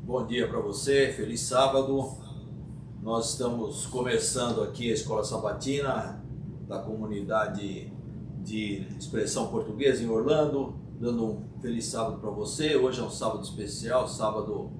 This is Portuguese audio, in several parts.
Bom dia para você, feliz sábado. Nós estamos começando aqui a Escola Sabatina da comunidade de expressão portuguesa em Orlando, dando um feliz sábado para você. Hoje é um sábado especial, sábado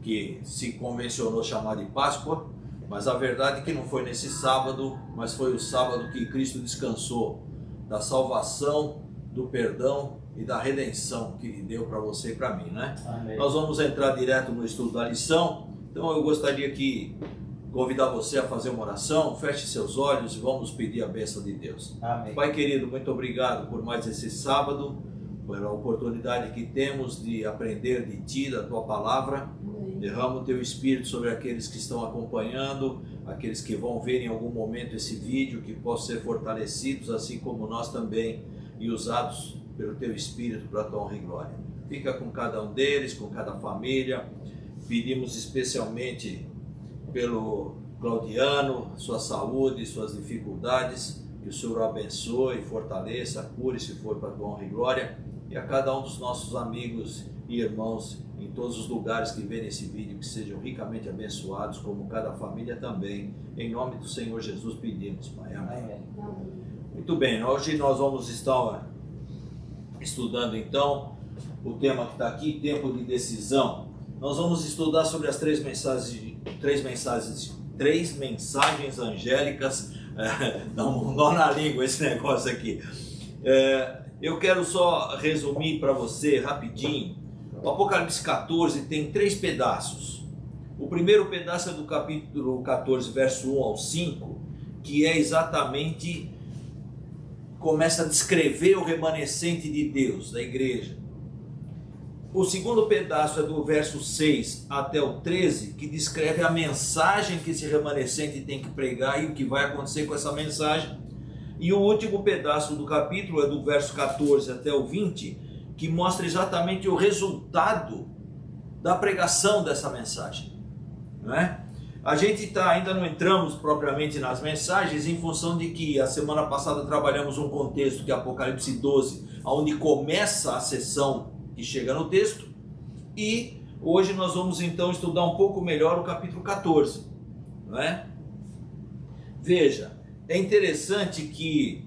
que se convencionou chamar de Páscoa, mas a verdade é que não foi nesse sábado, mas foi o sábado que Cristo descansou da salvação, do perdão e da redenção que deu para você e para mim, né? Amém. Nós vamos entrar direto no estudo da lição, então eu gostaria que convidar você a fazer uma oração, feche seus olhos e vamos pedir a bênção de Deus. Amém. Pai querido, muito obrigado por mais esse sábado, pela oportunidade que temos de aprender de Ti, da Tua Palavra. Derrama o Teu Espírito sobre aqueles que estão acompanhando, aqueles que vão ver em algum momento esse vídeo, que possam ser fortalecidos, assim como nós também, e usados pelo Teu Espírito para a Tua honra e glória. Fica com cada um deles, com cada família. Pedimos especialmente pelo Claudiano, sua saúde, suas dificuldades, que o Senhor o abençoe, fortaleça, cure se for para a Tua honra e glória, e a cada um dos nossos amigos e irmãos em todos os lugares que verem esse vídeo, que sejam ricamente abençoados, como cada família também. Em nome do Senhor Jesus pedimos, Pai. Amém. Amém. Muito bem, hoje nós vamos estar estudando então o tema que está aqui, tempo de decisão. Nós vamos estudar sobre as três mensagens angélicas. Dá um nó na língua esse negócio aqui. Eu quero só resumir para você rapidinho. O Apocalipse 14 tem 3 pedaços. O primeiro pedaço é do capítulo 14, verso 1 ao 5, que é exatamente, começa a descrever o remanescente de Deus, da igreja. O segundo pedaço é do verso 6 até o 13, que descreve a mensagem que esse remanescente tem que pregar e o que vai acontecer com essa mensagem. E o último pedaço do capítulo é do verso 14 até o 20, que mostra exatamente o resultado da pregação dessa mensagem, não é? A gente ainda não entramos propriamente nas mensagens, em função de que a semana passada trabalhamos um contexto que é Apocalipse 12, onde começa a sessão que chega no texto, e hoje nós vamos então estudar um pouco melhor o capítulo 14, não é? Veja, é interessante que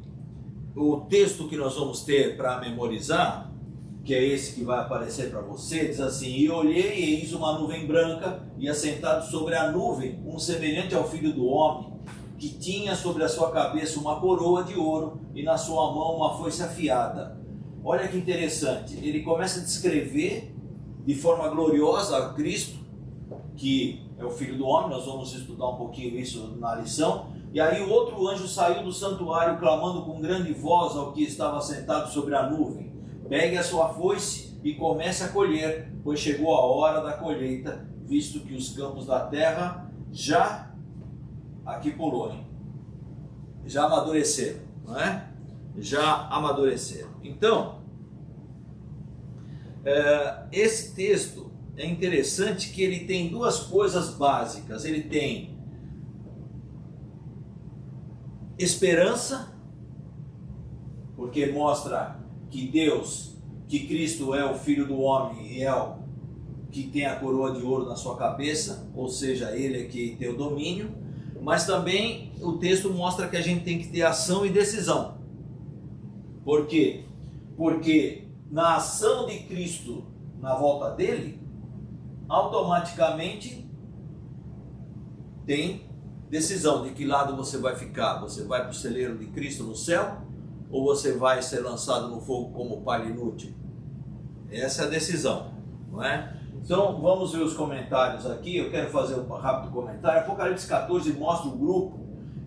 o texto que nós vamos ter para memorizar, que é esse que vai aparecer para você, diz assim: e olhei e eis uma nuvem branca, e assentado sobre a nuvem, um semelhante ao Filho do Homem, que tinha sobre a sua cabeça uma coroa de ouro, e na sua mão uma foice afiada. Olha que interessante, ele começa a descrever de forma gloriosa a Cristo, que é o Filho do Homem. Nós vamos estudar um pouquinho isso na lição. E aí o outro anjo saiu do santuário, clamando com grande voz ao que estava sentado sobre a nuvem: pegue a sua foice e comece a colher, pois chegou a hora da colheita, visto que os campos da terra já, aqui pulou, hein? Já amadureceram, não é? Já amadureceram. Então, esse texto é interessante que ele tem duas coisas básicas. Ele tem esperança, porque mostra que Deus, que Cristo é o Filho do Homem e é o que tem a coroa de ouro na sua cabeça, ou seja, Ele é que tem o domínio. Mas também o texto mostra que a gente tem que ter ação e decisão. Por quê? Porque na ação de Cristo, na volta dele, automaticamente tem decisão de que lado você vai ficar. Você vai para o celeiro de Cristo no céu, ou você vai ser lançado no fogo como palha inútil? Essa é a decisão, não é? Então vamos ver os comentários aqui. Eu quero fazer um rápido comentário. Apocalipse 14 mostra o grupo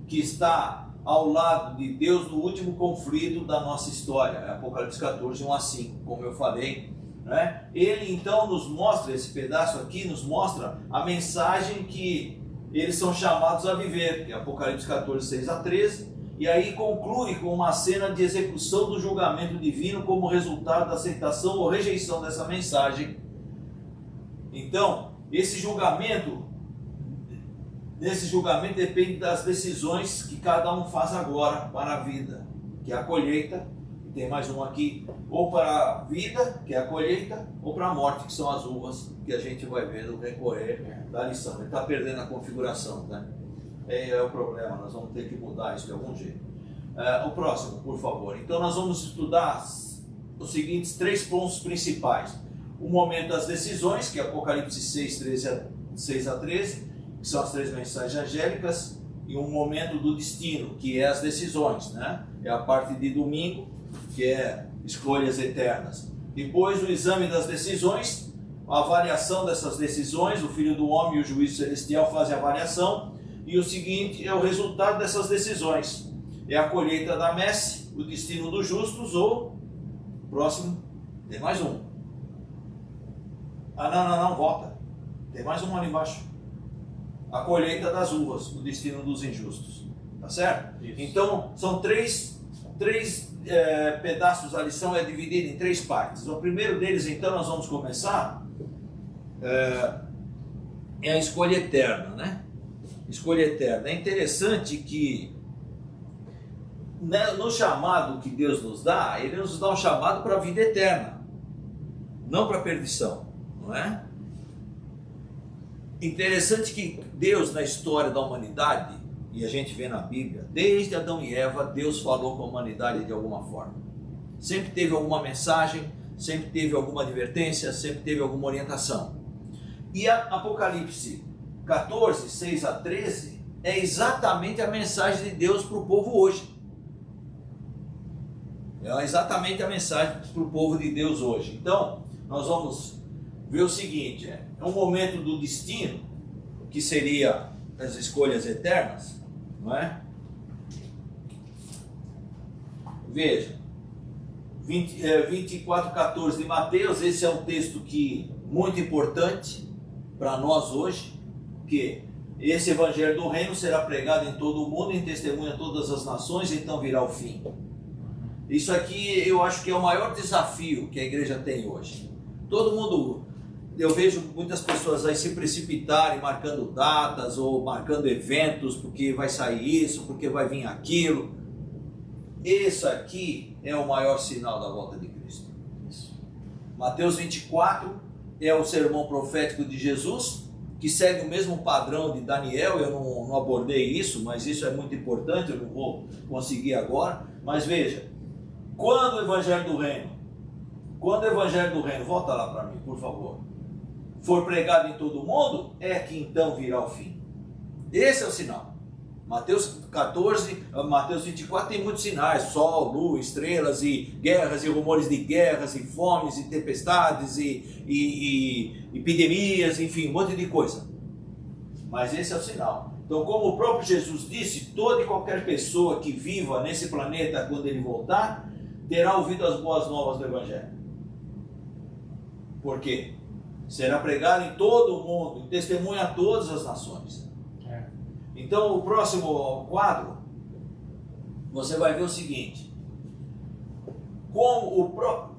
que está ao lado de Deus no último conflito da nossa história. É Apocalipse 14, 1 a 5, como eu falei, né? Ele então nos mostra, esse pedaço aqui nos mostra a mensagem que eles são chamados a viver, que é Apocalipse 14, 6 a 13, e aí conclui com uma cena de execução do julgamento divino como resultado da aceitação ou rejeição dessa mensagem. Então, nesse julgamento depende das decisões que cada um faz agora para a vida, que é a colheita e tem mais um aqui, ou para a vida, que é a colheita, ou para a morte, que são as uvas, que a gente vai ver no decorrer da lição. Ele está perdendo a configuração, né? É o problema, nós vamos ter que mudar isso de algum jeito. O próximo, por favor. Então nós vamos estudar os seguintes 3 pontos principais. O momento das decisões, que é Apocalipse 6 a 13, que são as 3 mensagens angélicas, e um momento do destino, que é as decisões, né? É a parte de domingo, que é escolhas eternas. Depois o exame das decisões, a avaliação dessas decisões, o Filho do Homem e o Juízo Celestial fazem a avaliação, e o seguinte é o resultado dessas decisões. É a colheita da messe, o destino dos justos, ou, próximo, tem mais um. Não, volta. Tem mais um ali embaixo. A colheita das uvas, o destino dos injustos. Tá certo? Isso. Então, são três pedaços da lição, é dividida em 3 partes. O primeiro deles, então, nós vamos começar, é a escolha eterna, né? Escolha eterna. É interessante que, no chamado que Deus nos dá, Ele nos dá um chamado para a vida eterna, não para a perdição, não é? Interessante que Deus, na história da humanidade, e a gente vê na Bíblia, desde Adão e Eva, Deus falou com a humanidade de alguma forma. Sempre teve alguma mensagem, sempre teve alguma advertência, sempre teve alguma orientação. E a Apocalipse 14, 6 a 13, é exatamente a mensagem de Deus para o povo hoje. É exatamente a mensagem para o povo de Deus hoje. Então, nós vamos ver o seguinte, é um momento do destino, que seria as escolhas eternas, não é? Veja, 24:14 de Mateus, esse é um texto muito importante para nós hoje, que esse evangelho do reino será pregado em todo o mundo, em testemunha a todas as nações, então virá o fim. Isso aqui eu acho que é o maior desafio que a igreja tem hoje. Todo mundo, eu vejo muitas pessoas aí se precipitarem, marcando datas ou marcando eventos, porque vai sair isso, porque vai vir aquilo. Isso aqui é o maior sinal da volta de Cristo. Mateus 24 é o sermão profético de Jesus, que segue o mesmo padrão de Daniel. Eu não abordei isso, mas isso é muito importante, eu não vou conseguir agora. Mas veja, quando o Evangelho do Reino, volta lá para mim, por favor, for pregado em todo o mundo, é que então virá o fim. Esse é o sinal. Mateus 24 tem muitos sinais: sol, lua, estrelas, e guerras, e rumores de guerras, e fomes, e tempestades, e epidemias, enfim, um monte de coisa. Mas esse é o sinal. Então, como o próprio Jesus disse, toda e qualquer pessoa que viva nesse planeta quando ele voltar, terá ouvido as boas novas do Evangelho. Por quê? Será pregado em todo o mundo, em testemunha a todas as nações. Então, o próximo quadro, você vai ver o seguinte: como o próprio...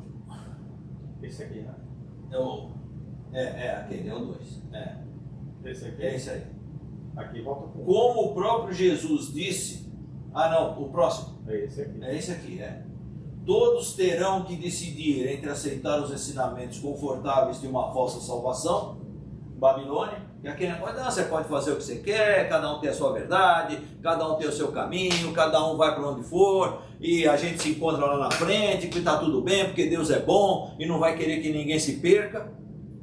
Esse aqui, né? Aquele, é o 2. Esse aqui? É esse aí. Aqui volta pro... Como o próprio Jesus disse... o próximo. É esse aqui. É esse aqui, Todos terão que decidir entre aceitar os ensinamentos confortáveis de uma falsa salvação, Babilônia, e aquele negócio, você pode fazer o que você quer, cada um tem a sua verdade, cada um tem o seu caminho, cada um vai para onde for, e a gente se encontra lá na frente, que está tudo bem, porque Deus é bom, e não vai querer que ninguém se perca.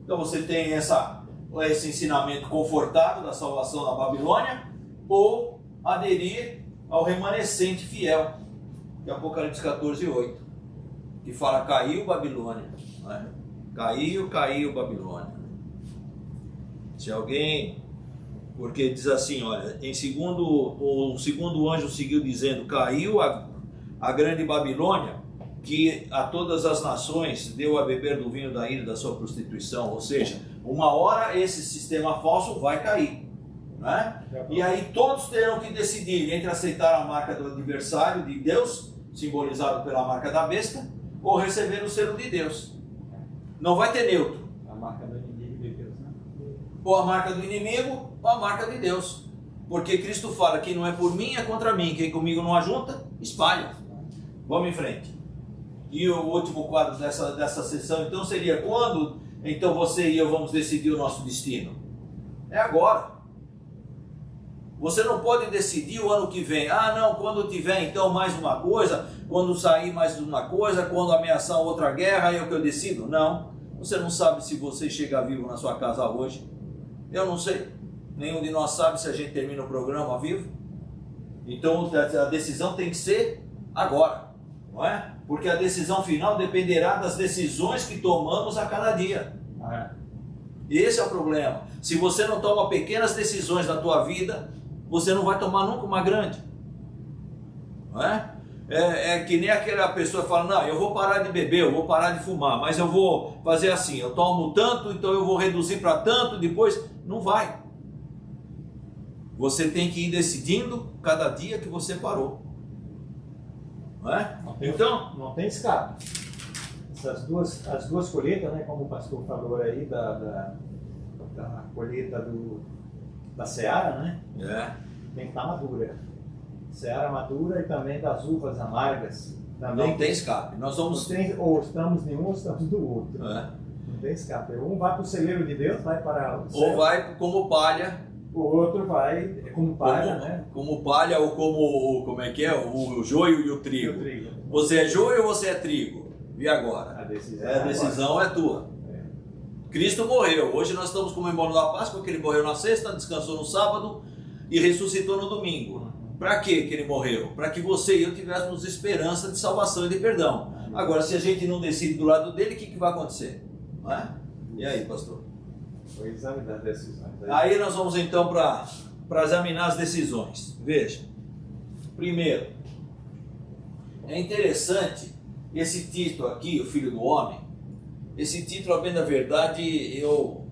Então você tem esse ensinamento confortável da salvação na Babilônia, ou aderir ao remanescente fiel, que é Apocalipse 14:8, que fala: caiu Babilônia, né? Caiu Babilônia. Se alguém, porque diz assim, olha, o segundo anjo seguiu dizendo: caiu a grande Babilônia, que a todas as nações deu a beber do vinho da ira da sua prostituição. Ou seja, uma hora esse sistema falso vai cair, né? E aí todos terão que decidir entre aceitar a marca do adversário de Deus, simbolizado pela marca da besta, ou receber o selo de Deus. Não vai ter neutro. A marca do inimigo de Deus, né? Ou a marca do inimigo, ou a marca de Deus. Porque Cristo fala: quem não é por mim é contra mim, quem comigo não ajunta, espalha. Vamos em frente. E o último quadro dessa sessão, então, seria quando então você e eu vamos decidir o nosso destino? É agora. Você não pode decidir o ano que vem. Ah, não, quando tiver então mais uma coisa, quando sair mais uma coisa, quando ameaçar outra guerra, é o que eu decido. Não. Você não sabe se você chega vivo na sua casa hoje. Eu não sei. Nenhum de nós sabe se a gente termina o programa vivo. Então a decisão tem que ser agora, não é? Porque a decisão final dependerá das decisões que tomamos a cada dia. Esse é o problema. Se você não toma pequenas decisões na tua vida, você não vai tomar nunca uma grande. Não é? É que nem aquela pessoa que fala, não, eu vou parar de beber, eu vou parar de fumar, mas eu vou fazer assim, eu tomo tanto, então eu vou reduzir para tanto, depois não vai. Você tem que ir decidindo cada dia que você parou. Não é? Então, não tem escape. As duas colheitas, né, como o pastor falou aí, da colheita da seara, né? Tem que estar madura. Seara madura e também das uvas amargas. Também não tem escape. Nós vamos... ou estamos de um ou estamos do outro. Não tem escape. Um vai para o celeiro de Deus, vai para o céu. Ou vai como palha. O outro vai como palha, né? Como palha ou como é que é? O joio e o trigo. Você é joio ou você é trigo? E agora? A decisão é tua. Cristo morreu. Hoje nós estamos comemorando a Páscoa, porque ele morreu na sexta, descansou no sábado e ressuscitou no domingo. Para que ele morreu? Para que você e eu tivéssemos esperança de salvação e de perdão. Agora, se a gente não decide do lado dele, o que vai acontecer? Não é? E aí, pastor? Foi examinar decisões. Aí nós vamos então para examinar as decisões. Veja. Primeiro, é interessante esse título aqui, o Filho do Homem. Esse título, a bem da verdade, eu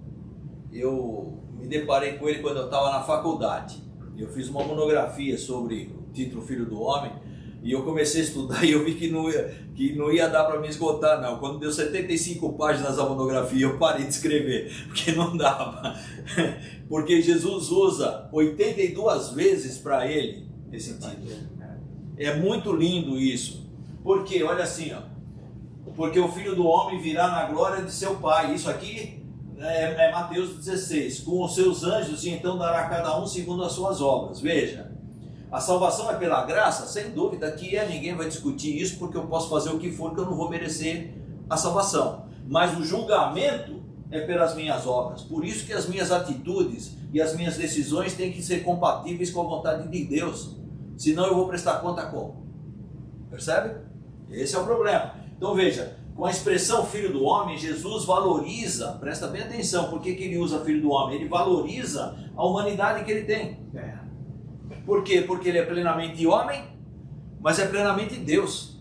me deparei com ele quando eu estava na faculdade. Eu fiz uma monografia sobre o título Filho do Homem e eu comecei a estudar e eu vi que não ia dar para me esgotar, não. Quando deu 75 páginas a monografia, eu parei de escrever, porque não dava. Porque Jesus usa 82 vezes para ele esse título. É muito lindo isso. Porque, olha assim, ó, porque o Filho do Homem virá na glória de seu Pai. Isso aqui é Mateus 16. Com os seus anjos, e então dará a cada um segundo as suas obras. Veja, a salvação é pela graça? Sem dúvida que ninguém vai discutir isso, porque eu posso fazer o que for, que eu não vou merecer a salvação. Mas o julgamento é pelas minhas obras. Por isso que as minhas atitudes e as minhas decisões têm que ser compatíveis com a vontade de Deus. Senão eu vou prestar conta como? Percebe? Esse é o problema. Então veja, com a expressão Filho do Homem, Jesus valoriza, presta bem atenção, por que ele usa Filho do Homem? Ele valoriza a humanidade que ele tem. Por quê? Porque ele é plenamente homem, mas é plenamente Deus.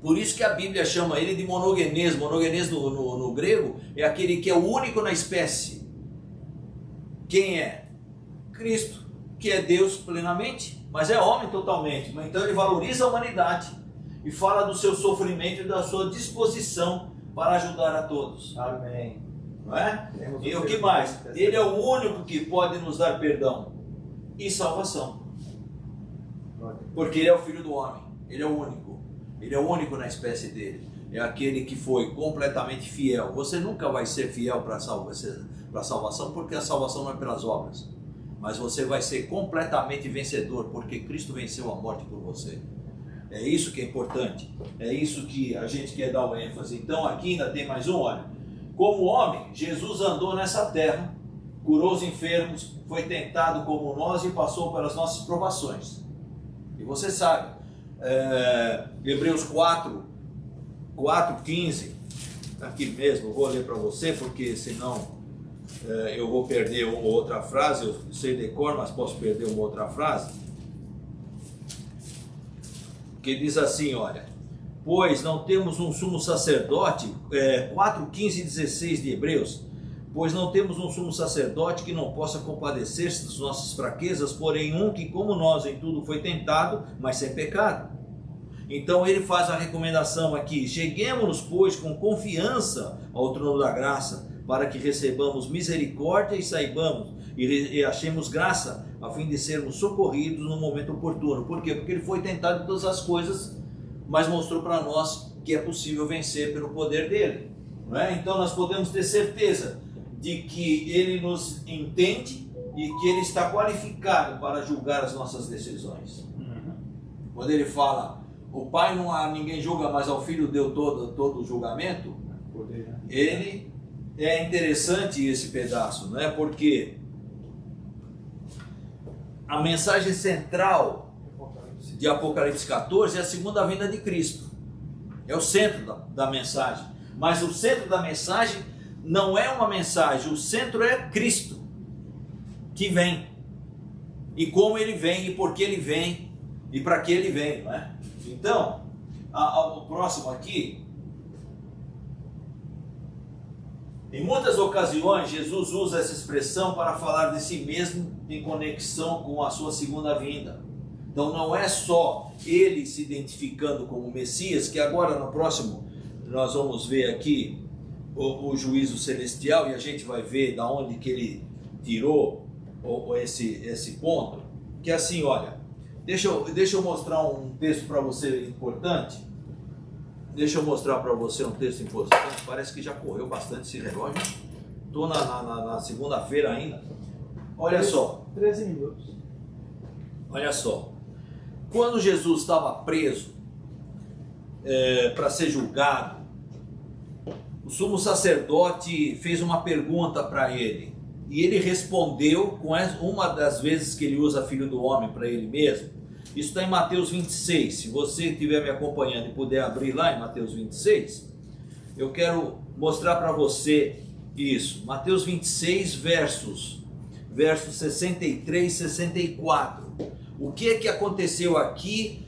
Por isso que a Bíblia chama ele de monogenês. Monogenês no grego é aquele que é o único na espécie. Quem é? Cristo, que é Deus plenamente, mas é homem totalmente. Então ele valoriza a humanidade e fala do seu sofrimento e da sua disposição para ajudar a todos. Amém. Não é? E o que mais? Ele é o único que pode nos dar perdão e salvação. Porque ele é o Filho do Homem. Ele é o único. Ele é o único na espécie dele. É aquele que foi completamente fiel. Você nunca vai ser fiel para a salvação, porque a salvação não é pelas obras. Mas você vai ser completamente vencedor, porque Cristo venceu a morte por você. É isso que é importante. É isso que a gente quer dar uma ênfase. Então aqui ainda tem mais um, olha. Como homem, Jesus andou nessa terra, curou os enfermos, foi tentado como nós e passou pelas nossas provações. E você sabe, Hebreus 4:15, aqui mesmo, eu vou ler para você, porque senão eu vou perder uma ou outra frase. Eu sei de cor, mas posso perder uma outra frase. Que diz assim, olha, pois não temos um sumo sacerdote, 4:15 e 16 de Hebreus, pois não temos um sumo sacerdote que não possa compadecer-se das nossas fraquezas, porém um que como nós em tudo foi tentado, mas sem pecado. Então ele faz a recomendação aqui, cheguemos-nos pois com confiança ao trono da graça, para que recebamos misericórdia e saibamos, e achemos graça, a fim de sermos socorridos no momento oportuno. Por quê? Porque ele foi tentado em todas as coisas, mas mostrou para nós que é possível vencer pelo poder dele. Não é? Então nós podemos ter certeza de que ele nos entende e que ele está qualificado para julgar as nossas decisões. Quando ele fala, o Pai não há ninguém julga, mas ao Filho deu todo o julgamento, ele é interessante esse pedaço, não é? Porque a mensagem central de Apocalipse 14 é a segunda vinda de Cristo. É o centro da mensagem. Mas o centro da mensagem não é uma mensagem, o centro é Cristo, que vem. E como ele vem, e por que ele vem, e para que ele vem, não é? Então, o próximo aqui. Em muitas ocasiões, Jesus usa essa expressão para falar de si mesmo em conexão com a sua segunda vinda. Então não é só ele se identificando como Messias, que agora no próximo nós vamos ver aqui o juízo celestial e a gente vai ver da onde que ele tirou esse ponto, que é assim, olha, deixa eu mostrar um texto para você importante. Deixa eu mostrar para você um texto importante. Parece que já correu bastante esse relógio. Estou na segunda-feira ainda. Olha só. 13 minutos. Olha só. Quando Jesus estava preso para ser julgado, o sumo sacerdote fez uma pergunta para ele. E ele respondeu com uma das vezes que ele usa filho do homem para ele mesmo. Isso está em Mateus 26, se você estiver me acompanhando e puder abrir lá em Mateus 26, eu quero mostrar para você isso. Mateus 26, versos 63 e 64. O que é que aconteceu aqui?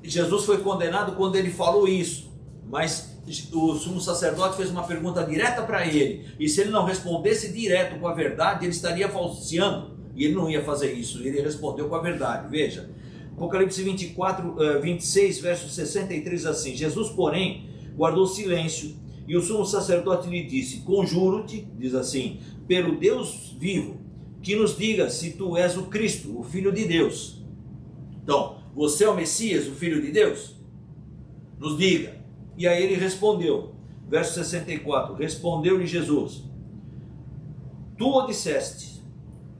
Jesus foi condenado quando ele falou isso, mas o sumo sacerdote fez uma pergunta direta para ele, e se ele não respondesse direto com a verdade, ele estaria falseando. E ele não ia fazer isso, ele respondeu com a verdade. Veja, Apocalipse 26, verso 63, assim: Jesus, porém, guardou silêncio, e o sumo sacerdote lhe disse: conjuro-te, diz assim, pelo Deus vivo, que nos diga se tu és o Cristo, o Filho de Deus. Então, você é o Messias, o Filho de Deus? Nos diga. E aí ele respondeu, verso 64, respondeu-lhe Jesus: tu o disseste,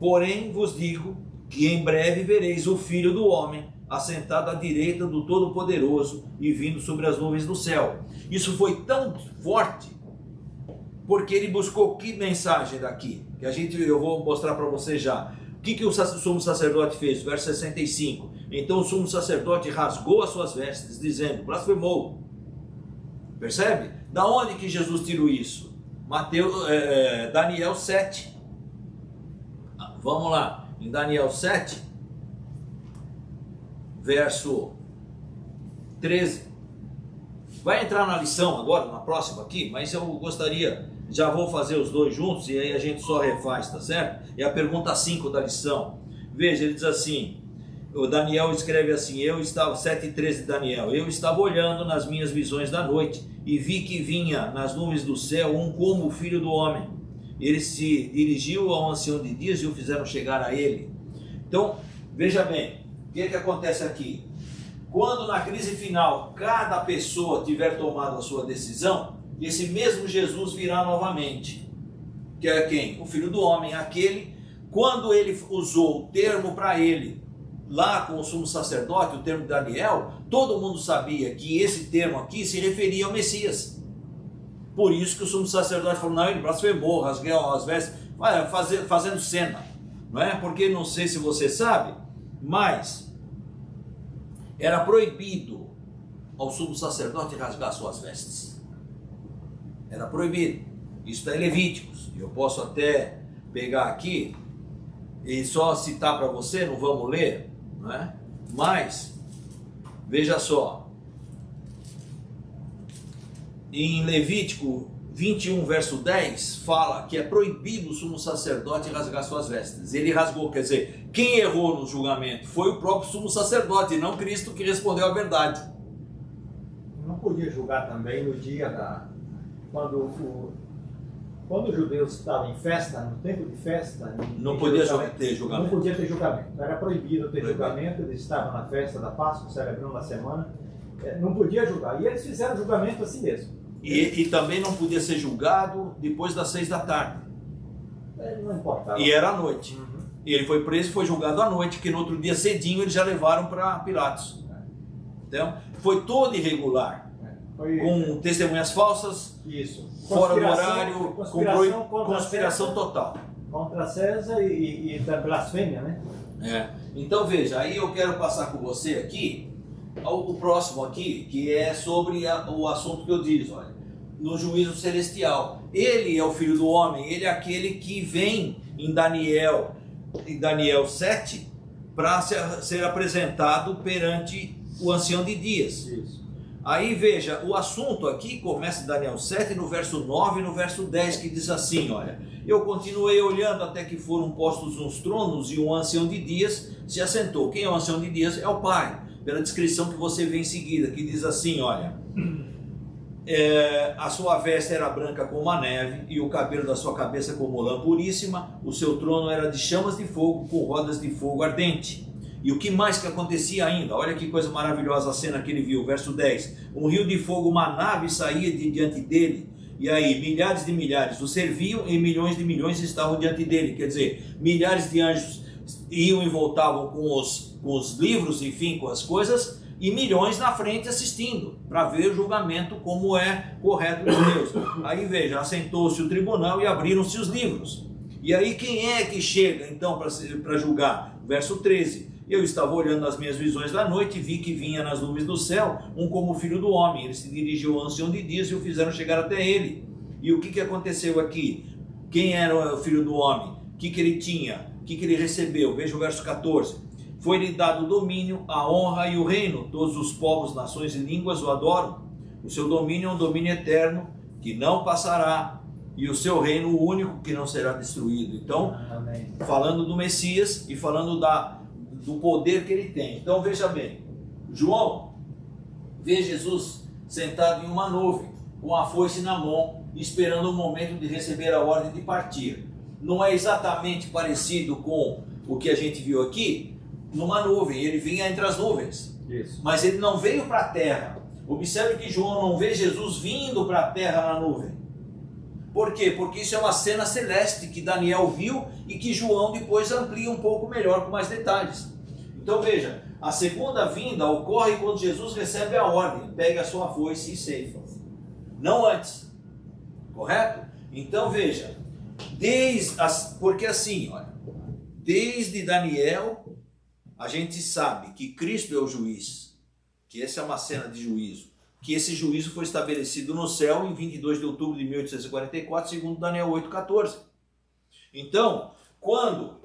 porém vos digo que em breve vereis o Filho do Homem assentado à direita do Todo-Poderoso e vindo sobre as nuvens do céu. Isso foi tão forte, porque ele buscou que mensagem daqui? Que eu vou mostrar para você já. O que o sumo sacerdote fez? Verso 65. Então o sumo sacerdote rasgou as suas vestes, dizendo, blasfemou. Percebe? Da onde que Jesus tirou isso? Daniel 7. Vamos lá, em Daniel 7, verso 13. Vai entrar na lição agora, na próxima aqui, mas eu gostaria, já vou fazer os dois juntos e aí a gente só refaz, tá certo? É a pergunta 5 da lição. Veja, ele diz assim, o Daniel escreve assim, 7:13 de Daniel, eu estava olhando nas minhas visões da noite e vi que vinha nas nuvens do céu um como o Filho do Homem. Ele se dirigiu ao ancião de dias e o fizeram chegar a ele. Então, veja bem, o que acontece aqui? Quando na crise final cada pessoa tiver tomado a sua decisão, esse mesmo Jesus virá novamente. Que é quem? O Filho do Homem, aquele, quando ele usou o termo para ele, lá com o sumo sacerdote, o termo de Daniel, todo mundo sabia que esse termo aqui se referia ao Messias. Por isso que o sumo sacerdote falou, não, ele blasfemou, rasgou as vestes, fazendo cena, não é? Porque não sei se você sabe, mas era proibido ao sumo sacerdote rasgar suas vestes. Era proibido. Isso está em Levíticos. Eu posso até pegar aqui e só citar para você, não vamos ler, não é? Mas, veja só. Em Levítico 21, verso 10, fala que é proibido o sumo sacerdote rasgar suas vestes. Ele rasgou, quer dizer, quem errou no julgamento foi o próprio sumo sacerdote, e não Cristo que respondeu a verdade. Não podia julgar também no dia quando os judeus estavam em festa, no tempo de festa, não podia ter julgamento. Não podia ter julgamento, era proibido ter julgamento, eles estavam na festa da Páscoa, celebrando a semana, Não podia julgar. E eles fizeram julgamento assim mesmo. E também não podia ser julgado depois das 6 da tarde. Não importava. E era à noite. E ele foi preso e foi julgado à noite, que no outro dia cedinho eles já levaram para Pilatos. Então, foi todo irregular. Com testemunhas falsas, isso. Fora do horário, conspiração total. Contra César e da blasfêmia, né? Então veja, aí eu quero passar com você aqui, o próximo aqui, que é sobre o assunto que eu disse, olha, no juízo celestial. Ele é o Filho do Homem, ele é aquele que vem em Daniel 7, para ser apresentado perante o ancião de dias. Isso. Aí veja, o assunto aqui começa em Daniel 7, no verso 9 e no verso 10, que diz assim, olha: eu continuei olhando até que foram postos uns tronos e um ancião de dias se assentou. Quem é o ancião de dias? É o Pai, pela descrição que você vê em seguida, que diz assim, olha: a sua veste era branca como a neve e o cabelo da sua cabeça como lã puríssima, o seu trono era de chamas de fogo com rodas de fogo ardente. E o que mais que acontecia ainda? Olha que coisa maravilhosa a cena que ele viu, verso 10. Um rio de fogo, uma nave saía de diante dele, e aí milhares de milhares o serviam e milhões de milhões estavam diante dele. Quer dizer, milhares de anjos iam e voltavam com os livros, enfim, com as coisas, e milhões na frente assistindo, para ver o julgamento como é correto de Deus. Aí veja, assentou-se o tribunal e abriram-se os livros. E aí quem é que chega então para julgar? Verso 13. Eu estava olhando nas minhas visões da noite e vi que vinha nas nuvens do céu um como filho do homem. Ele se dirigiu ao ancião de dias e o fizeram chegar até ele. E o que aconteceu aqui? Quem era o filho do homem? O que ele tinha? O que ele recebeu? Veja o verso 14. Foi-lhe dado o domínio, a honra e o reino. Todos os povos, nações e línguas o adoram. O seu domínio é um domínio eterno que não passará. E o seu reino único que não será destruído. Então, amém, falando do Messias e falando do poder que ele tem. Então veja bem, João vê Jesus sentado em uma nuvem, com a foice na mão, esperando o momento de receber a ordem de partir. Não é exatamente parecido com o que a gente viu aqui, numa nuvem, ele vinha entre as nuvens. Isso. Mas ele não veio para a terra. Observe que João não vê Jesus vindo para a terra na nuvem. Por quê? Porque isso é uma cena celeste que Daniel viu e que João depois amplia um pouco melhor, com mais detalhes. Então veja, a segunda vinda ocorre quando Jesus recebe a ordem: pegue a sua foice e ceifa. Não antes. Correto? Então veja, porque assim, olha, desde Daniel a gente sabe que Cristo é o juiz, que essa é uma cena de juízo, que esse juízo foi estabelecido no céu em 22 de outubro de 1844, segundo Daniel 8,14. Então, quando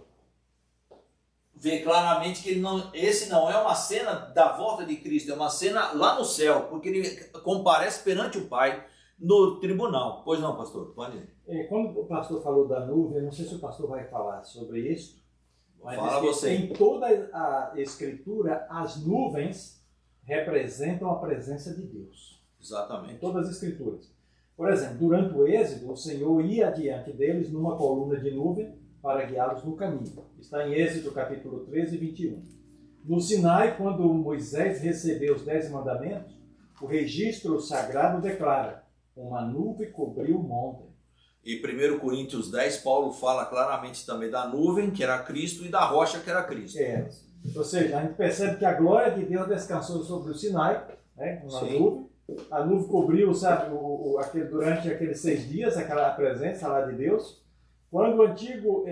vê claramente que esse não é uma cena da volta de Cristo, é uma cena lá no céu, porque ele comparece perante o Pai no tribunal. Pois não, pastor? Pode ir. Quando o pastor falou da nuvem, não sei se o pastor vai falar sobre isso, mas fala você. Em toda a Escritura, as nuvens representam a presença de Deus. Exatamente. Em todas as Escrituras. Por exemplo, durante o Êxodo, o Senhor ia adiante deles numa coluna de nuvem para guiá-los no caminho. Está em Êxodo capítulo 13 e 21. No Sinai, quando Moisés recebeu os 10 mandamentos, o registro sagrado declara: uma nuvem cobriu o monte. E 1 Coríntios 10, Paulo fala claramente também da nuvem, que era Cristo, e da rocha, que era Cristo. Ou seja, a gente percebe que a glória de Deus descansou sobre o Sinai, né, uma nuvem. A nuvem cobriu, sabe, durante aqueles 6 dias, aquela presença lá de Deus. Quando o antigo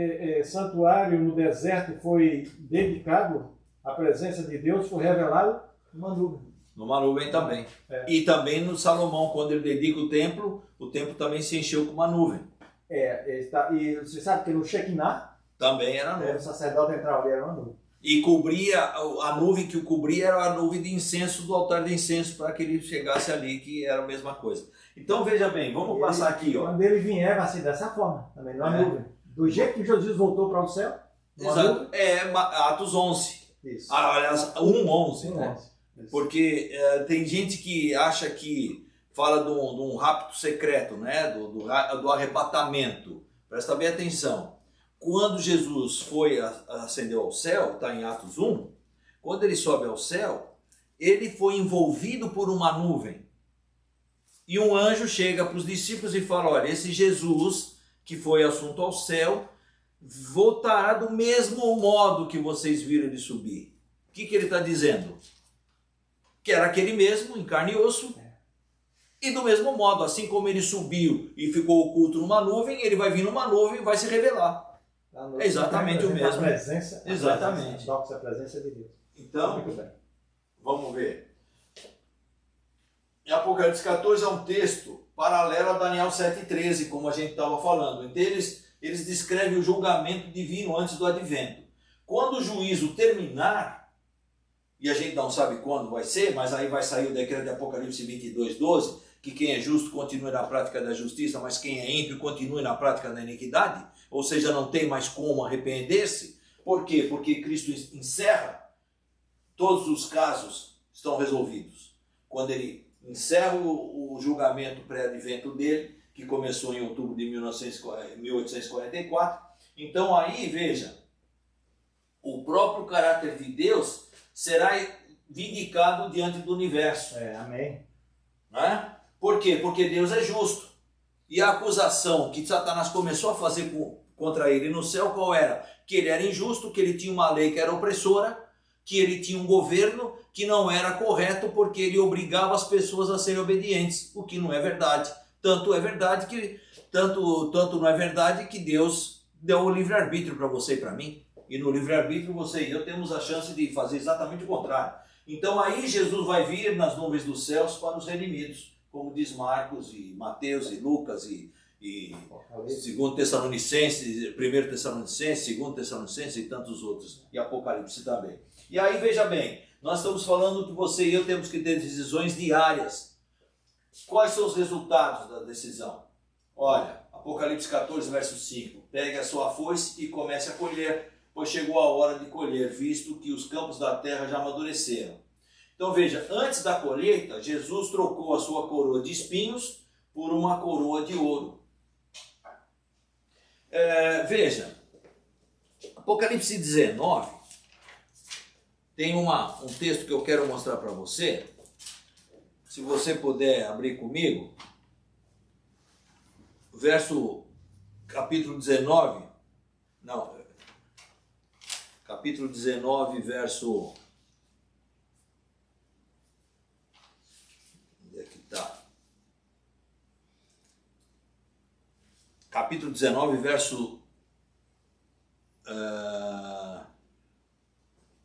santuário no deserto foi dedicado à presença de Deus, foi revelado uma nuvem. Numa nuvem também. E também no Salomão, quando ele dedica o templo também se encheu com uma nuvem. E você sabe que no Shekinah também era nuvem. O sacerdote entrava ali, era uma nuvem. E cobria, a nuvem que o cobria era a nuvem de incenso do altar de incenso, para que ele chegasse ali, que era a mesma coisa. Então veja bem, vamos passar aqui. Quando ele vier, vai ser dessa forma, também, numa nuvem. Do jeito que Jesus voltou para o céu. Exato. Atos 11. Isso. Aliás, 1:11. Né? Porque tem gente que acha que fala de um rapto secreto, né? do arrebatamento. Presta bem atenção. Quando Jesus ascendeu ao céu, está em Atos 1, quando ele sobe ao céu, ele foi envolvido por uma nuvem. E um anjo chega para os discípulos e fala, olha, esse Jesus que foi assunto ao céu, voltará do mesmo modo que vocês viram ele subir. O que ele está dizendo? Que era aquele mesmo, em carne e osso, e do mesmo modo, assim como ele subiu e ficou oculto numa nuvem, ele vai vir numa nuvem e vai se revelar. É exatamente o mesmo. Exatamente. A presença de Deus. Então, vamos ver. Em Apocalipse 14 é um texto paralelo a Daniel 7,13, como a gente estava falando. Então eles descrevem o julgamento divino antes do advento. Quando o juízo terminar, e a gente não sabe quando vai ser, mas aí vai sair o decreto de Apocalipse 22:12, que quem é justo continue na prática da justiça, mas quem é ímpio continue na prática da iniquidade, ou seja, não tem mais como arrepender-se. Por quê? Porque Cristo encerra, todos os casos estão resolvidos. Quando ele encerra o julgamento pré-advento dele, que começou em outubro de 1844. Então aí, veja, o próprio caráter de Deus será vindicado diante do universo. Amém. Né? Por quê? Porque Deus é justo. E a acusação que Satanás começou a fazer contra ele no céu, qual era? Que ele era injusto, que ele tinha uma lei que era opressora, que ele tinha um governo que não era correto porque ele obrigava as pessoas a serem obedientes, o que não é verdade. Tanto não é verdade que Deus deu o livre-arbítrio para você e para mim. E no livre-arbítrio você e eu temos a chance de fazer exatamente o contrário. Então aí Jesus vai vir nas nuvens dos céus para os redimidos, como diz Marcos e Mateus e Lucas e 2 Tessalonicenses, 1 Tessalonicenses, 2 Tessalonicenses e tantos outros. E Apocalipse também. E aí veja bem, nós estamos falando que você e eu temos que ter decisões diárias. Quais são os resultados da decisão? Olha, Apocalipse 14, verso 5. Pegue a sua foice e comece a colher, pois chegou a hora de colher, visto que os campos da terra já amadureceram. Então veja, antes da colheita, Jesus trocou a sua coroa de espinhos por uma coroa de ouro. Veja, Apocalipse 19, tem um texto que eu quero mostrar para você. Se você puder abrir comigo, capítulo 19, verso... Onde é que está? Capítulo 19, verso...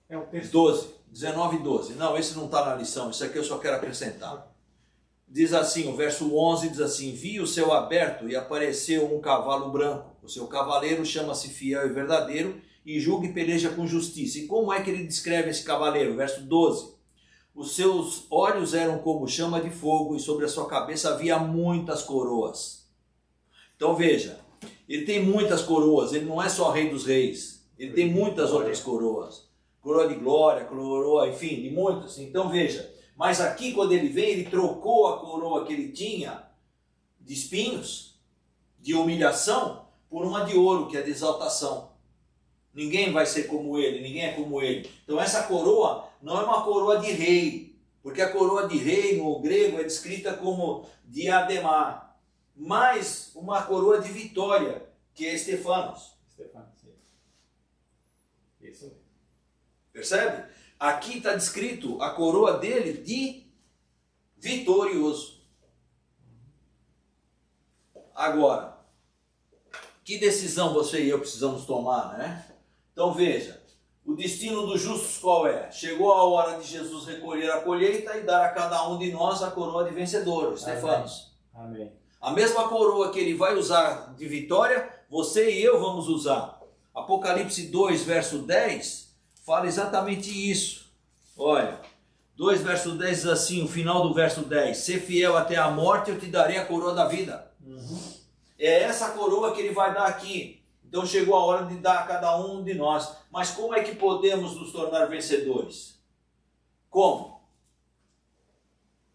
É o texto 12, 19 e 12. Não, esse não está na lição, isso aqui eu só quero acrescentar. Diz assim, o verso 11 diz assim: vi o céu aberto e apareceu um cavalo branco. O seu cavaleiro chama-se Fiel e Verdadeiro e julga e peleja com justiça. E como é que ele descreve esse cavaleiro? Verso 12. Os seus olhos eram como chama de fogo e sobre a sua cabeça havia muitas coroas. Então veja, ele tem muitas coroas, ele não é só rei dos reis. Ele tem muitas outras coroas. Coroa de glória, coroa, enfim, de muitas. Então veja, mas aqui quando ele vem, ele trocou a coroa que ele tinha de espinhos, de humilhação, por uma de ouro, que é de exaltação. Ninguém vai ser como ele, ninguém é como ele. Então essa coroa não é uma coroa de rei, porque a coroa de rei no grego é descrita como diadema, mas uma coroa de vitória, que é Stefanos. Isso mesmo. Percebe? Aqui está descrito a coroa dele de vitorioso. Agora, que decisão você e eu precisamos tomar, né? Então veja, o destino dos justos qual é? Chegou a hora de Jesus recolher a colheita e dar a cada um de nós a coroa de vencedor, Stefanos. Amém. A mesma coroa que ele vai usar de vitória, você e eu vamos usar. Apocalipse 2, verso 10, fala exatamente isso. Olha, 2 verso 10 diz assim, o final do verso 10, ser fiel até a morte, eu te darei a coroa da vida. É essa coroa que ele vai dar aqui. Então chegou a hora de dar a cada um de nós. Mas como é que podemos nos tornar vencedores? Como?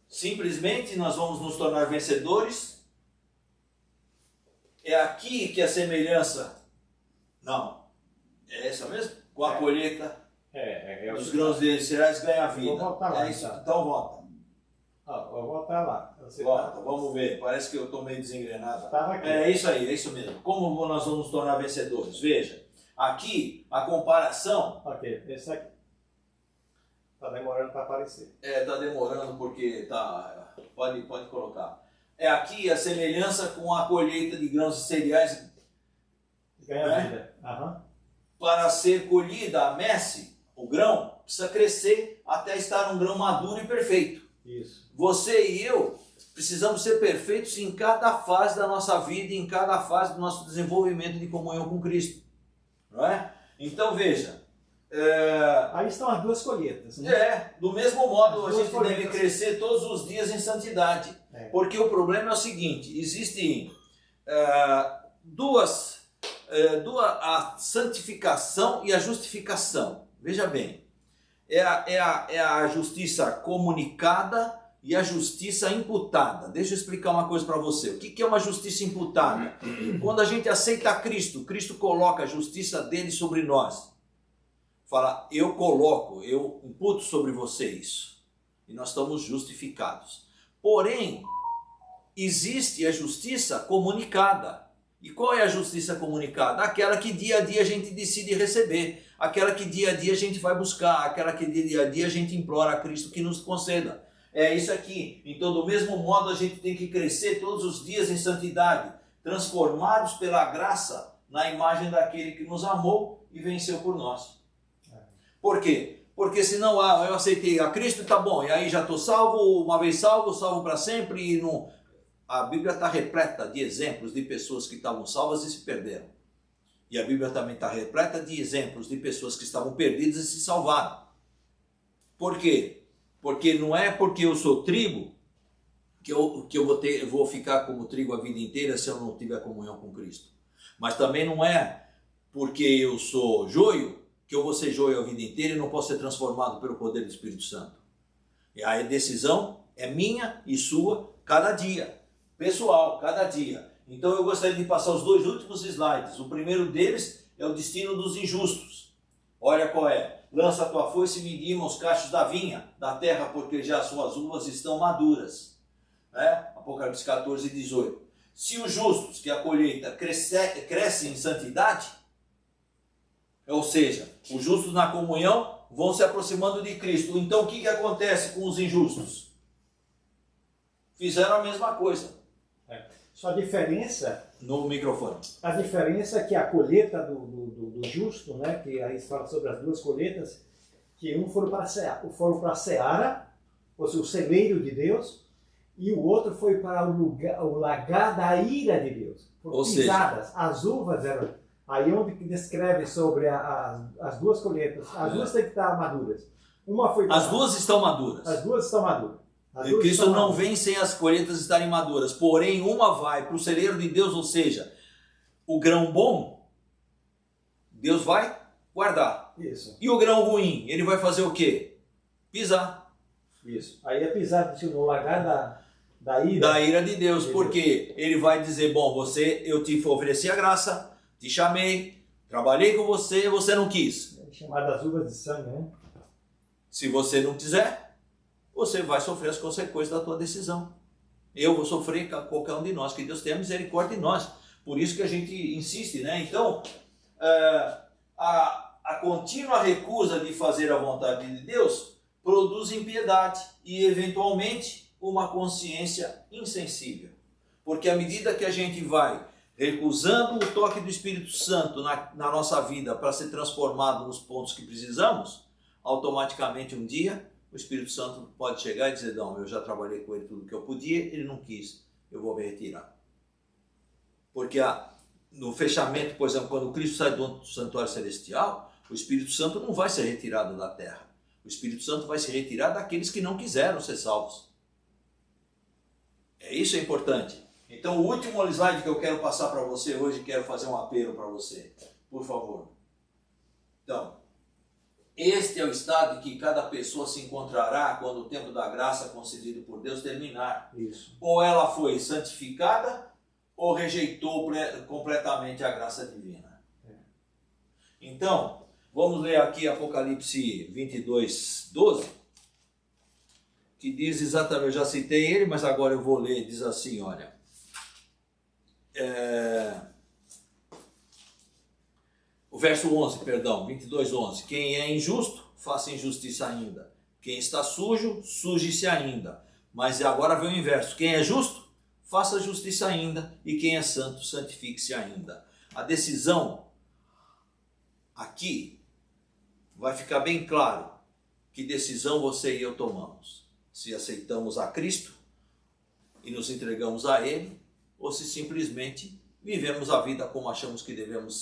Simplesmente nós vamos nos tornar vencedores? É aqui que a semelhança... Não. É essa mesmo? Com a colheita Os grãos de cereais ganham a vida. Vou voltar lá, isso, tá. então volta. Eu vou voltar lá. Volta, vamos ver. Parece que eu estou meio desengrenado. Aqui. É isso aí, é isso mesmo. Como nós vamos nos tornar vencedores? Veja, aqui a comparação... Ok, esse aqui. Está demorando para aparecer. Está demorando porque tá... Pode colocar. Aqui a semelhança com a colheita de grãos de cereais. Ganha vida. Uhum. Para ser colhida a messe, o grão precisa crescer até estar um grão maduro e perfeito. Isso. Você e eu precisamos ser perfeitos em cada fase da nossa vida, em cada fase do nosso desenvolvimento de comunhão com Cristo. Não é? Então veja. Aí estão as duas colheitas. Né? Do mesmo modo a gente colheitas. deve crescer todos os dias em santidade. Porque o problema é o seguinte, existem a santificação e a justificação. Veja bem, é a justiça comunicada e a justiça imputada. Deixa eu explicar uma coisa para você. O que é uma justiça imputada? Quando a gente aceita Cristo, Cristo coloca a justiça dele sobre nós. Fala, eu imputo sobre você isso. E nós estamos justificados. Porém, existe a justiça comunicada. E qual é a justiça comunicada? Aquela que dia a dia a gente decide receber, aquela que dia a dia a gente vai buscar, aquela que dia a dia a gente implora a Cristo que nos conceda. É isso aqui. Então, do mesmo modo, a gente tem que crescer todos os dias em santidade, transformados pela graça na imagem daquele que nos amou e venceu por nós. Por quê? Porque senão eu aceitei a Cristo, tá bom, e aí já estou salvo, uma vez salvo para sempre, e não... A Bíblia está repleta de exemplos de pessoas que estavam salvas e se perderam. E a Bíblia também está repleta de exemplos de pessoas que estavam perdidas e se salvaram. Por quê? Porque não é porque eu sou trigo que eu vou ficar como trigo a vida inteira se eu não tiver comunhão com Cristo. Mas também não é porque eu sou joio que eu vou ser joio a vida inteira e não posso ser transformado pelo poder do Espírito Santo. E a decisão é minha e sua cada dia. Pessoal, cada dia. Então eu gostaria de passar os dois últimos slides. O primeiro deles é o destino dos injustos. Olha qual é. Lança a tua foice e midima os cachos da vinha, da terra, porque já as suas uvas estão maduras. Apocalipse 14, 18. Se os justos, que a colheita, crescem em santidade, ou seja, os justos na comunhão vão se aproximando de Cristo. Então o que acontece com os injustos? Fizeram a mesma coisa. Só a diferença... No microfone. A diferença é que a colheita do justo, né, que aí se fala sobre as duas colheitas, que um foram para a seara, ou seja, o celeiro de Deus, e o outro foi para o lagar da ira de Deus. Foram pisadas. As uvas eram... Aí onde descreve sobre as duas colheitas, as duas têm que estar maduras. Uma foi... As duas estão maduras. As duas estão maduras. Cristo não vem sem as colheitas estarem maduras, porém uma vai para o celeiro de Deus, ou seja, o grão bom, Deus vai guardar. Isso. E o grão ruim, ele vai fazer o quê? Pisar. Isso. Aí é pisar no lagar da ira. Da ira de Deus, porque ele vai dizer, bom, eu te ofereci a graça, te chamei, trabalhei com você, você não quis. É chamado das uvas de sangue, né? Se você não quiser, você vai sofrer as consequências da tua decisão. Eu vou sofrer, qualquer um de nós, que Deus tenha misericórdia de nós. Por isso que a gente insiste, né? Então, a contínua recusa de fazer a vontade de Deus produz impiedade e, eventualmente, uma consciência insensível. Porque à medida que a gente vai recusando o toque do Espírito Santo na nossa vida para ser transformado nos pontos que precisamos, automaticamente um dia o Espírito Santo pode chegar e dizer, não, eu já trabalhei com ele tudo que eu podia, ele não quis, eu vou me retirar. Porque no fechamento, por exemplo, quando Cristo sai do santuário celestial, o Espírito Santo não vai ser retirado da terra. O Espírito Santo vai se retirar daqueles que não quiseram ser salvos. Isso é importante. Então, o último slide que eu quero passar para você hoje, quero fazer um apelo para você. Por favor. Então, este é o estado em que cada pessoa se encontrará quando o tempo da graça concedido por Deus terminar. Isso. Ou ela foi santificada, ou rejeitou completamente a graça divina. Então, Vamos ler aqui Apocalipse 22, 12, que diz exatamente, eu já citei ele, mas agora eu vou ler, diz assim, olha. O verso 11, perdão, 22, 11. Quem é injusto, faça injustiça ainda. Quem está sujo, suje-se ainda. Mas agora vem o inverso. Quem é justo, faça justiça ainda. E quem é santo, santifique-se ainda. A decisão aqui vai ficar bem claro que decisão você e eu tomamos. Se aceitamos a Cristo e nos entregamos a Ele, ou se simplesmente vivemos a vida como achamos que devemos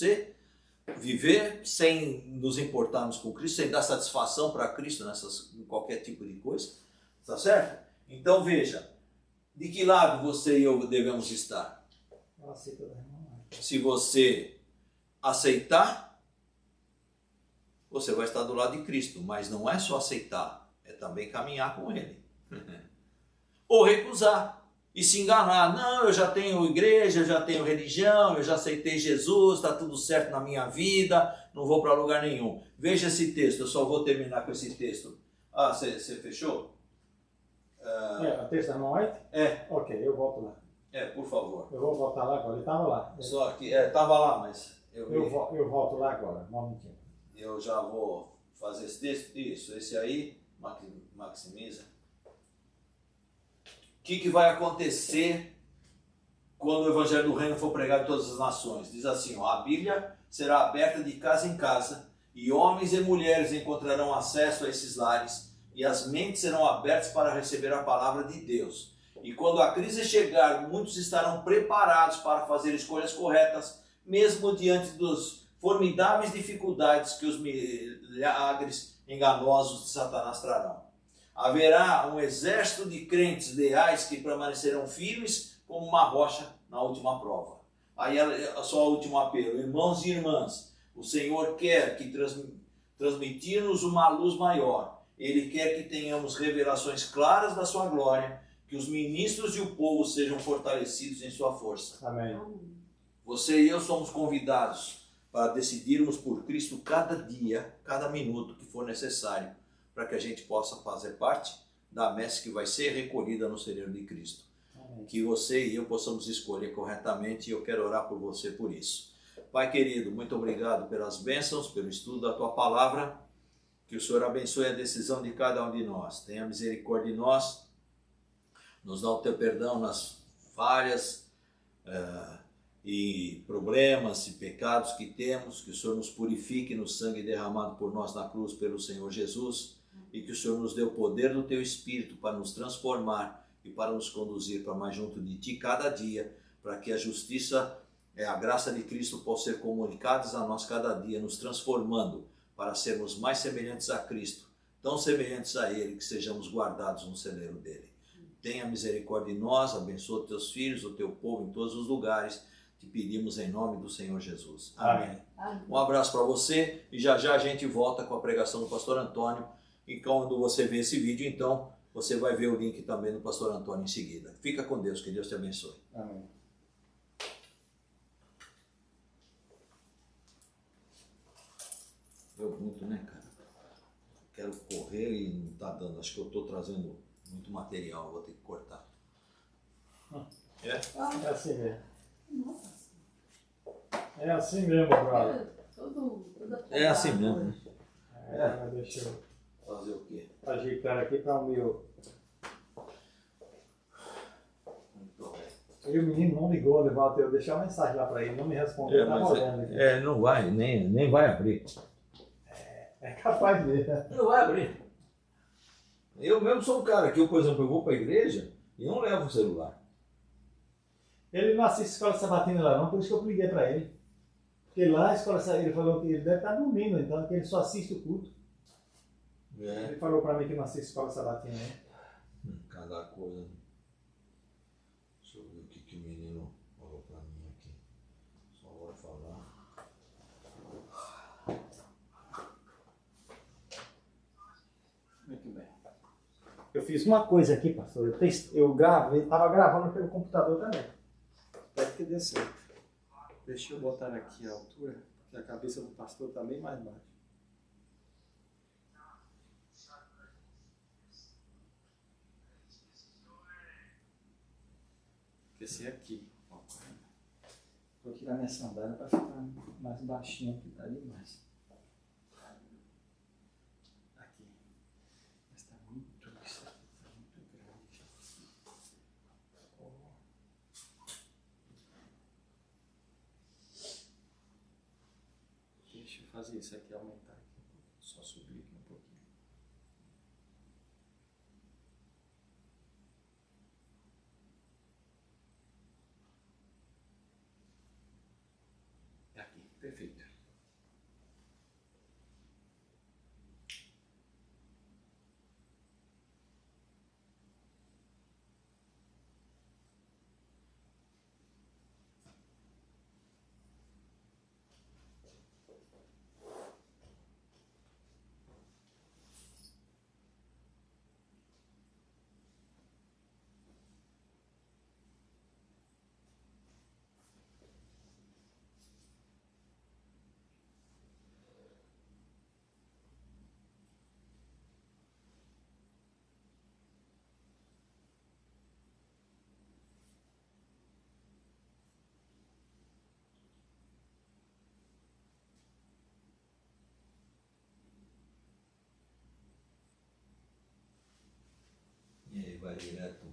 viver sem nos importarmos com Cristo, sem dar satisfação para Cristo em qualquer tipo de coisa, tá certo? Então veja, de que lado você e eu devemos estar? Se você aceitar, você vai estar do lado de Cristo, mas não é só aceitar, é também caminhar com Ele. Ou recusar e se enganar. Não, eu já tenho igreja, eu já tenho religião, eu já aceitei Jesus, está tudo certo na minha vida, não vou para lugar nenhum. Veja esse texto, eu só vou terminar com esse texto. Ah, você fechou? O texto da noite? É. Ok, eu volto lá. Por favor. Eu vou voltar lá agora, ele estava lá. Só que, estava lá, mas... Eu volto lá agora, um momentinho. Eu já vou fazer esse texto. Isso, esse aí, maximiza. O que vai acontecer quando o Evangelho do Reino for pregado em todas as nações? Diz assim, ó, a Bíblia será aberta de casa em casa e homens e mulheres encontrarão acesso a esses lares e as mentes serão abertas para receber a palavra de Deus. E quando a crise chegar, muitos estarão preparados para fazer escolhas corretas, mesmo diante das formidáveis dificuldades que os milagres enganosos de Satanás trarão. Haverá um exército de crentes leais que permanecerão firmes como uma rocha na última prova. Aí é só o último apelo. Irmãos e irmãs, o Senhor quer que transmitir-nos uma luz maior. Ele quer que tenhamos revelações claras da sua glória, que os ministros e o povo sejam fortalecidos em sua força. Amém. Você e eu somos convidados para decidirmos por Cristo cada dia, cada minuto que for necessário, para que a gente possa fazer parte da messe que vai ser recolhida no celeiro de Cristo. Amém. Que você e eu possamos escolher corretamente e eu quero orar por você por isso. Pai querido, muito obrigado pelas bênçãos, pelo estudo da Tua Palavra, que o Senhor abençoe a decisão de cada um de nós. Tenha misericórdia de nós, nos dá o Teu perdão nas falhas e problemas e pecados que temos, que o Senhor nos purifique no sangue derramado por nós na cruz pelo Senhor Jesus, e que o Senhor nos dê o poder do Teu Espírito para nos transformar e para nos conduzir para mais junto de Ti cada dia, para que a justiça e a graça de Cristo possam ser comunicadas a nós cada dia, nos transformando para sermos mais semelhantes a Cristo, tão semelhantes a Ele, que sejamos guardados no celeiro dEle. Tenha misericórdia de nós, abençoa Teus filhos, o Teu povo em todos os lugares, te pedimos em nome do Senhor Jesus. Amém. Amém. Um abraço para você e já a gente volta com a pregação do Pastor Antônio. E quando você ver esse vídeo, então, você vai ver o link também do Pastor Antônio em seguida. Fica com Deus, que Deus te abençoe. Amém. Eu muito, né, cara? Quero correr e não tá dando. Acho que eu tô trazendo muito material, vou ter que cortar. É assim mesmo. É assim mesmo, brother. É assim mesmo, né? Deixa eu fazer o quê? Ajeitar aqui para o meu. E o menino não ligou, né, Walter? Eu deixei uma mensagem lá para ele, não me respondeu, tá olhando aqui. Não vai, nem vai abrir. É capaz de. Não vai abrir. Eu mesmo sou um cara que, por exemplo, eu vou para a igreja e não levo o celular. Ele não assiste Escola Sabatina lá não, por isso que eu liguei para ele. Porque lá a Escola Sabatina, ele falou que ele deve estar dormindo, então, que ele só assiste o culto. Ele falou para mim que não assiste Escola Sabatina, né? Cada coisa. Deixa eu ver o que o menino falou para mim aqui. Só vou falar. Muito bem. Eu fiz uma coisa aqui, pastor. Eu gravei, estava gravando pelo computador também. Espero que dê certo. Deixa eu botar aqui a altura, porque a cabeça do pastor está bem mais baixa. Descer aqui. Vou tirar minha sandália para ficar mais baixinho aqui, tá ali mais. Aqui. Mas tá muito, isso aqui tá muito grande. Oh. Deixa eu fazer isso aqui, aumentar aqui um pouquinho. Só subir aqui um pouquinho. Aqui, perfeito. E aí, vai direto